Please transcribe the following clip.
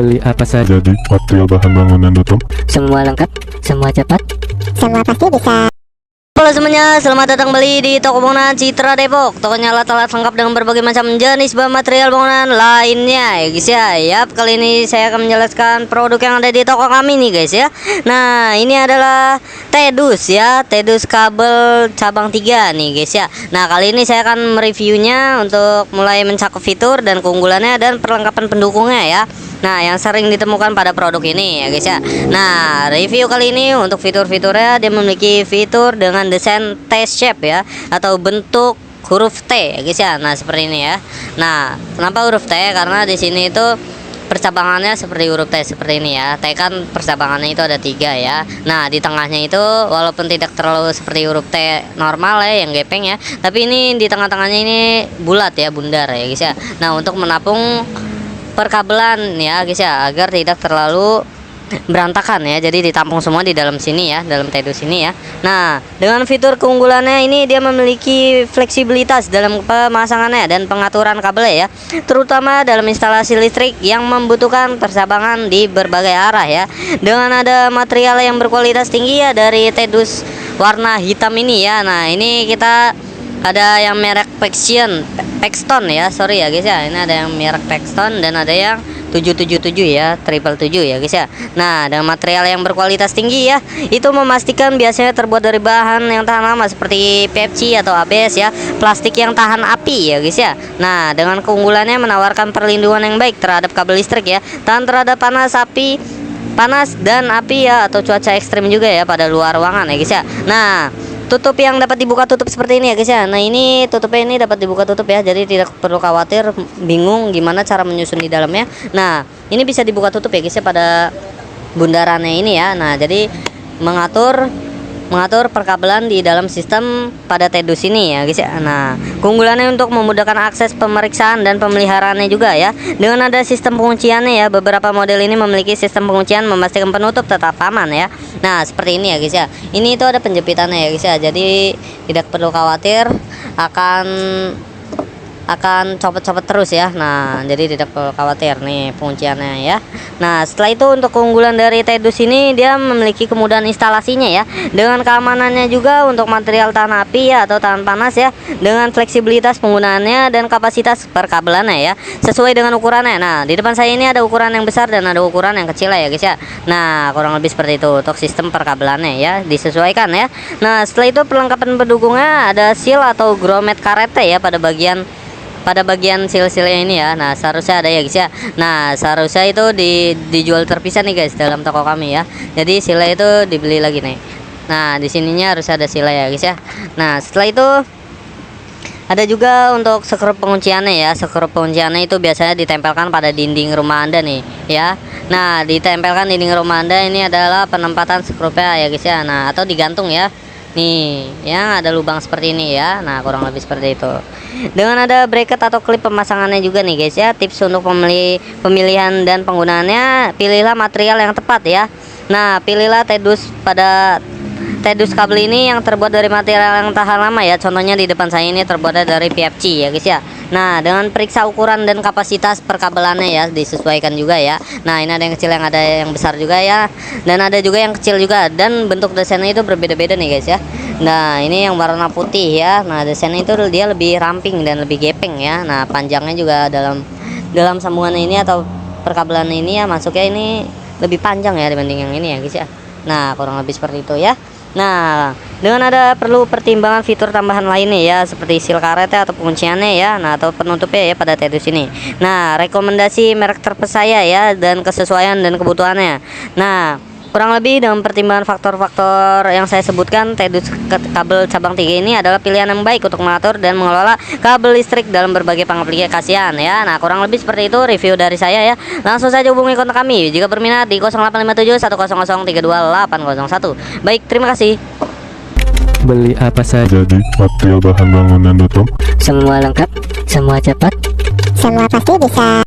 Beli apa saja Jadi material bahan bangunan tutup. semua lengkap, semua cepat. Semua pasti bisa. Halo semuanya, selamat datang kembali di toko bangunan Citra Depok. Tokonya alat-alat lengkap dengan berbagai macam jenis bahan material bangunan lainnya ya guys ya. Yap, kali ini saya akan menjelaskan produk yang ada di toko kami nih guys ya. Nah, ini adalah Tedus ya, Tedus kabel cabang 3 nih guys ya. Nah, kali ini saya akan mereviewnya untuk mulai mencakup fitur dan keunggulannya dan perlengkapan pendukungnya ya. Nah, yang sering ditemukan pada produk ini ya guys ya. Nah, review kali ini untuk fitur-fiturnya, dia memiliki fitur dengan desain T shape ya, atau bentuk huruf T ya guys ya. Nah, seperti ini ya. Nah, kenapa huruf T? Karena di sini itu percabangannya seperti huruf T seperti ini ya. T kan percabangannya itu ada 3 ya. Nah, di tengahnya itu walaupun tidak terlalu seperti huruf T normal ya, yang gepeng ya, tapi ini di tengah-tengahnya ini bulat ya, bundar ya guys ya. Nah, untuk menampung perkabelan ya guys ya, agar tidak terlalu berantakan ya, jadi ditampung semua di dalam sini ya, dalam Tedus ini ya. Nah, dengan fitur keunggulannya ini, dia memiliki fleksibilitas dalam pemasangannya dan pengaturan kabel ya, terutama dalam instalasi listrik yang membutuhkan percabangan di berbagai arah ya. Dengan ada material yang berkualitas tinggi ya dari Tedus warna hitam ini ya. Nah, ini kita ada yang merek Paxton ya, sorry ya guys ya. Ini ada yang merek Paxton dan ada yang 777 ya, 777 ya guys ya. Nah, dengan material yang berkualitas tinggi ya, itu memastikan biasanya terbuat dari bahan yang tahan lama seperti PFC atau ABS ya, plastik yang tahan api ya guys ya. Nah, dengan keunggulannya menawarkan perlindungan yang baik terhadap kabel listrik ya, tahan terhadap panas dan api ya, atau cuaca ekstrim juga ya pada luar ruangan ya guys ya. Nah, tutup yang dapat dibuka tutup seperti ini ya guys ya. Nah, ini tutupnya ini dapat dibuka tutup ya, jadi tidak perlu khawatir bingung gimana cara menyusun di dalamnya. Nah, ini bisa dibuka tutup ya guys ya pada bundarannya ini ya. Nah, jadi mengatur perkabelan di dalam sistem pada Tedus ini ya guys ya. Nah, keunggulannya untuk memudahkan akses pemeriksaan dan pemeliharaannya juga ya. Dengan ada sistem pengunciannya ya, beberapa model ini memiliki sistem penguncian memastikan penutup tetap aman ya. Nah, seperti ini ya guys ya. Ini itu ada penjepitannya ya guys ya. Jadi tidak perlu khawatir akan copot-copot terus ya. Nah, jadi tidak perlu khawatir nih pengunciannya ya. Nah, setelah itu untuk keunggulan dari Tedus ini, dia memiliki kemudahan instalasinya ya, dengan keamanannya juga untuk material tahan api ya, atau tahan panas ya, dengan fleksibilitas penggunaannya dan kapasitas perkabelannya ya, sesuai dengan ukurannya. Nah, di depan saya ini ada ukuran yang besar dan ada ukuran yang kecil ya guys ya. Nah, kurang lebih seperti itu untuk sistem perkabelannya ya, disesuaikan ya. Nah, setelah itu perlengkapan pendukungnya ada seal atau grommet karete ya pada bagian seal-sealnya ini ya. Nah, seharusnya ada ya guys ya. Nah, seharusnya itu dijual terpisah nih guys dalam toko kami ya. Jadi sealnya itu dibeli lagi nih. Nah, di sininya harus ada seal ya guys ya. Nah, setelah itu ada juga untuk skrup pengunciannya ya. Skrup pengunciannya itu biasanya ditempelkan pada dinding rumah Anda nih ya. Nah, ditempelkan dinding rumah Anda ini adalah penempatan skrupnya ya guys ya. Nah, atau digantung ya. Nih, yang ada lubang seperti ini ya. Nah, kurang lebih seperti itu. Dengan ada bracket atau klip pemasangannya juga nih guys ya. Tips untuk pemilihan dan penggunaannya, pilihlah material yang tepat ya. Nah, pilihlah Tedus kabel ini yang terbuat dari material yang tahan lama ya. Contohnya di depan saya ini terbuat dari PFC ya guys ya. Nah, dengan periksa ukuran dan kapasitas perkabelannya ya, disesuaikan juga ya. Nah, ini ada yang kecil, yang ada yang besar juga ya, dan ada juga yang kecil juga, dan bentuk desainnya itu berbeda-beda nih guys ya. Nah, ini yang warna putih ya. Nah, desainnya itu dia lebih ramping dan lebih gepeng ya. Nah, panjangnya juga dalam sambungan ini atau perkabelan ini ya, masuknya ini lebih panjang ya dibanding yang ini ya guys ya. Nah, kurang lebih seperti itu ya. Nah, dengan ada perlu pertimbangan fitur tambahan lainnya ya, seperti seal karetnya atau pengunciannya ya, nah, atau penutupnya ya pada Tedus ini. Nah, rekomendasi merek terpercaya ya, dan kesesuaian dan kebutuhannya. Nah, kurang lebih dengan pertimbangan faktor-faktor yang saya sebutkan, Tedus kabel cabang 3 ini adalah pilihan yang baik untuk mengatur dan mengelola kabel listrik dalam berbagai pengaplikasian ya. Nah, kurang lebih seperti itu review dari saya ya. Langsung saja hubungi kontak kami jika berminat di 0857 100 32801. Baik, terima kasih. Beli apa saja Jadi material bahan bangunan tutup. semua lengkap, semua cepat. Semua pasti bisa.